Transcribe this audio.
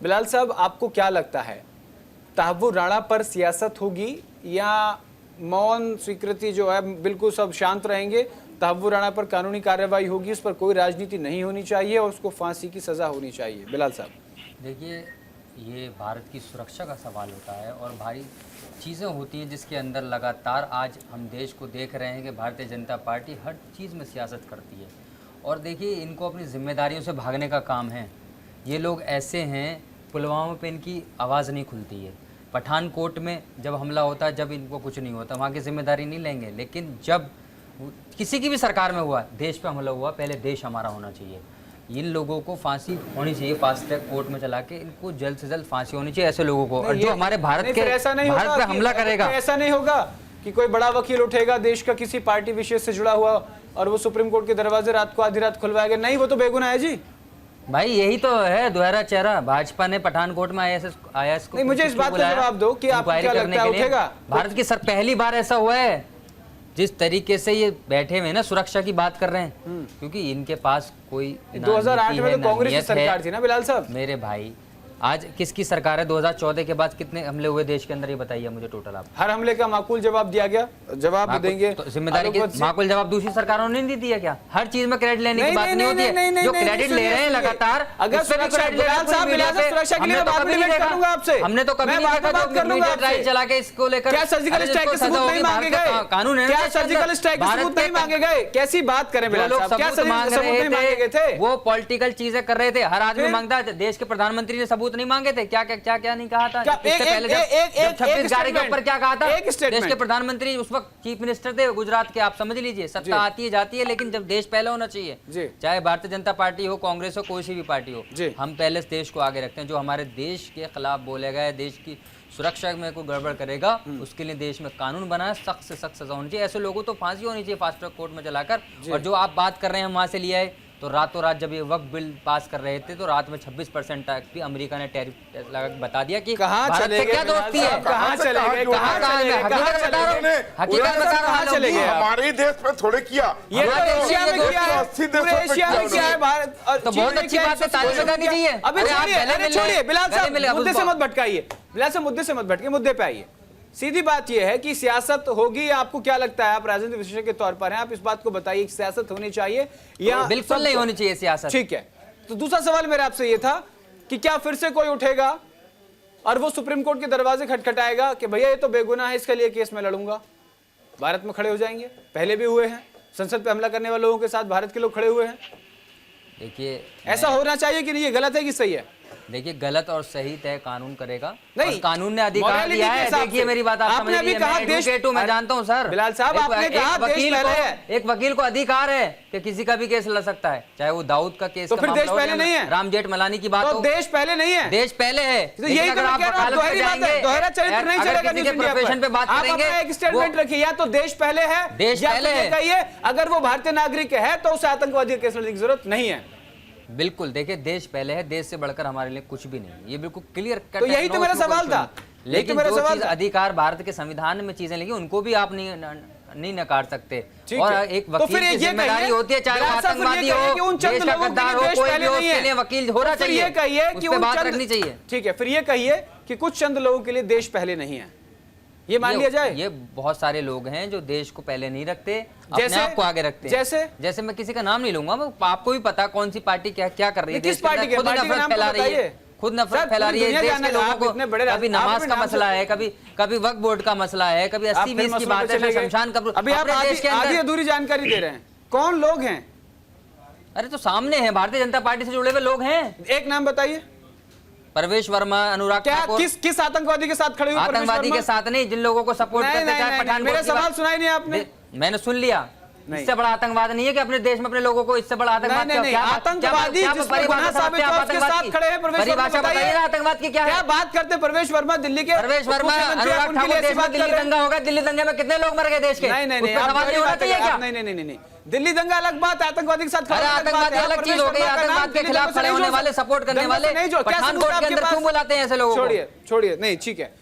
बिलाल साहब, आपको क्या लगता है, तहव्वुर राणा पर सियासत होगी या मौन स्वीकृति जो है, बिल्कुल सब शांत रहेंगे, तहव्वुर राणा पर कानूनी कार्रवाई होगी, उस पर कोई राजनीति नहीं होनी चाहिए और उसको फांसी की सजा होनी चाहिए? बिलाल साहब, देखिए, ये भारत की सुरक्षा का सवाल होता है और भारी चीज़ें होती हैं जिसके अंदर लगातार आज हम देश को देख रहे हैं कि भारतीय जनता पार्टी हर चीज़ में सियासत करती है। और देखिए, इनको अपनी जिम्मेदारियों से भागने का काम है। ये लोग ऐसे हैं, पुलवामा पे इनकी आवाज़ नहीं खुलती है, पठानकोट में जब हमला होता है, जब इनको कुछ नहीं होता, वहाँ की जिम्मेदारी नहीं लेंगे। लेकिन जब किसी की भी सरकार में हुआ, देश पे हमला हुआ, पहले देश हमारा होना चाहिए। इन लोगों को फांसी होनी चाहिए, फास्ट ट्रैक कोर्ट में चला के इनको जल्द से जल्द फांसी होनी चाहिए ऐसे लोगों को। और जो हमारे भारत पे हमला करेगा, ऐसा नहीं होगा कि कोई बड़ा वकील उठेगा देश का किसी पार्टी विशेष से जुड़ा हुआ और वो सुप्रीम कोर्ट के दरवाजे रात को आधी रात खुलवाएगा। नहीं, वो तो बेगुनाह है जी। भाई यही तो है दोहरा चेहरा। भाजपा ने पठानकोट में आईएएस को, मुझे इस बात का जवाब दो कि आपको क्या लगता है उठेगा? भारत की पहली बार ऐसा हुआ है जिस तरीके से ये बैठे हुए ना सुरक्षा की बात कर रहे हैं, क्योंकि इनके पास कोई 2008 में तो कांग्रेस की सरकार थी ना बिलाल साहब। मेरे भाई, आज किसकी सरकार है? 2014 के बाद कितने हमले हुए देश के अंदर, ये बताइए मुझे टोटल। आप हर हमले का माकूल जवाब दिया गया, जवाब देंगे तो जिम्मेदारी की माकूल जवाब दूसरी सरकारों ने नहीं दी है क्या? हर चीज में क्रेडिट लेने की बात नहीं होती है। जो क्रेडिट ले रहे हैं लगातार, अगर सुरक्षा के लिए हमने तो कभी मीडिया ट्रायल चला के इसको लेकर, क्या सर्जिकल स्ट्राइक के सबूत नहीं मांगे गए? कानून है, क्या सर्जिकल स्ट्राइक के सबूत नहीं मांगे गए? कैसी बात करें बिलाल साहब, क्या सबूत नहीं मांगे गए थे? वो पॉलिटिकल चीजें कर रहे थे, हर आदमी मांगता है। देश के प्रधानमंत्री ने सबूत नहीं मांगे थे? क्या क्या क्या नहीं कहा था? इससे पहले जब 26 गाड़ी के ऊपर क्या कहा था? देश के प्रधानमंत्री उस वक्त चीफ मिनिस्टर थे गुजरात के। आप समझ लीजिए, सत्ता आती है जाती है, लेकिन जब देश पहले होना चाहिए, चाहे भारतीय जनता पार्टी हो, कांग्रेस हो, कोई सी भी पार्टी हो, हम पहले देश को आगे रखते हैं। जो हमारे देश के खिलाफ बोलेगा, देश की सुरक्षा में कोई गड़बड़ करेगा, उसके लिए देश में कानून बना, सख्त से सख्त सजा होनी चाहिए। ऐसे लोगों तो फांसी होनी चाहिए फास्ट ट्रैक कोर्ट में चलाकर। और जो आप बात कर रहे हैं हम वहां से लिया है, तो रातों रात जब ये वक्त बिल पास कर रहे थे, तो रात में 26% टैक्स भी अमेरिका ने टैरिफ लगा बता दिया कि भारत से क्या दोस्ती है, कहां चले गए, हकीकत बता रहा हूं। हमारे देश में थोड़े किया, ये तो एशिया में किया है, पूरे एशिया में किया है भारत। तो बहुत अच्छी बात है, तारीफ करनी चाहिए। अभी छोड़िए बिलाल साहब, मुद्दे से मत भटकाइए बिलाल साहब, मुद्दे से मत भटके, मुद्दे पे आइए। सीधी बात यह है कि सियासत होगी, आपको क्या लगता है? आप राजनीतिक विशेषज्ञ के तौर पर हैं, आप इस बात को बताइए कि सियासत होनी चाहिए या बिल्कुल नहीं होनी चाहिए सियासत। ठीक है, तो दूसरा सवाल मेरा आपसे यह था कि क्या फिर से कोई उठेगा और वो सुप्रीम कोर्ट के दरवाजे खटखटाएगा कि भैया ये तो बेगुनाह है, इसके लिए केस में लड़ूंगा? भारत में खड़े हो जाएंगे, पहले भी हुए हैं, संसद पे हमला करने वाले लोगों के साथ भारत के लोग खड़े हुए हैं। देखिए, ऐसा होना चाहिए कि नहीं? ये गलत है कि सही है? देखिए, गलत और सही तय कानून करेगा, नहीं कानून ने अधिकार दिया है। देखिए मेरी बात आप समझ लीजिए, मैं जानता हूं सर बिलाल साहब, आपने कहा एक वकील को अधिकार है कि किसी का भी केस लड़ सकता है, चाहे वो दाऊद का केस, तो फिर देश पहले नहीं है? राम जेठमलानी की बात हो, देश पहले नहीं है? देश पहले है। यही अगर आप दोहरा चरित्र नहीं चलेगा न्यूज़ इंडिया प्रोफेशन पे बात करेंगे, एक स्टेटमेंट रखिए, या तो देश पहले है, देश पहले है, अगर वो भारतीय नागरिक है तो उसे आतंकवादी केस लड़ने की जरूरत नहीं है। बिल्कुल, देखिए देश पहले है, देश से बढ़कर हमारे लिए कुछ भी नहीं, ये बिल्कुल क्लियर कट। तो यही तो मेरा सवाल था। लेकिन जो चीज अधिकार भारत के संविधान में चीजें लिखी, उनको भी आप नहीं नकार सकते। और एक वकील की जिम्मेदारी होती है, चाहे वो आतंकवादी हो, देश का गद्दार हो, कोई भी हो, उसके लिए वकील होना चाहिए, ये कहिए कि बात रखनी चाहिए। ठीक है, फिर ये कहिए कि कुछ चंद लोगों के लिए देश पहले नहीं है, ये मान लिया जाए? ये बहुत सारे लोग हैं जो देश को पहले नहीं रखते, अपने आप को आगे रखते हैं। जैसे मैं किसी का नाम नहीं लूंगा, आपको भी पता कौन सी पार्टी क्या कर रही है, किस पार्टी खुद नफरत फैला रही है, खुद नफरत फैला रही है देश के लोगों को। कभी नमाज का मसला है, कभी वक्फ बोर्ड का मसला है, कभी 80-20 की बात है, शमशान का। अभी आप आधी अधूरी जानकारी दे रहे हैं। कौन लोग हैं? अरे तो सामने है, भारतीय जनता पार्टी से जुड़े हुए लोग हैं। एक नाम बताइए। परवेश वर्मा, अनुराग ठाकुर। किस आतंकवादी के साथ खड़े हुए? आतंकवादी के साथ नहीं, जिन लोगों को सपोर्ट करते हैं पठानकोट। मेरा सवाल सुनाई नहीं आपने? मैंने सुन लिया। इससे बड़ा आतंकवाद नहीं है कि अपने देश में अपने लोगों को इससे बड़ा आतंकवाद क्या? आतंकवादी परिभाषा साबित हो, उसके साथ खड़े हैं प्रवेश वर्मा। बताइए ना आतंकवाद की क्या बात करते? प्रवेश वर्मा दिल्ली के, प्रवेश वर्मा, अनुराग ठाकुर, देश में दिल्ली दंगा होगा, दिल्ली दंगे में कितने लोग मर गए देश के? नहीं, दिल्ली दंगा अलग बात है, आतंकवादी के साथ। आतंकवादी अलग चीज हो गई, आतंकवाद के खिलाफ खड़े होने वाले, सपोर्ट करने वाले, पठानकोट के अंदर क्यों बुलाते हैं ऐसे लोगों को? छोड़िए, नहीं ठीक है।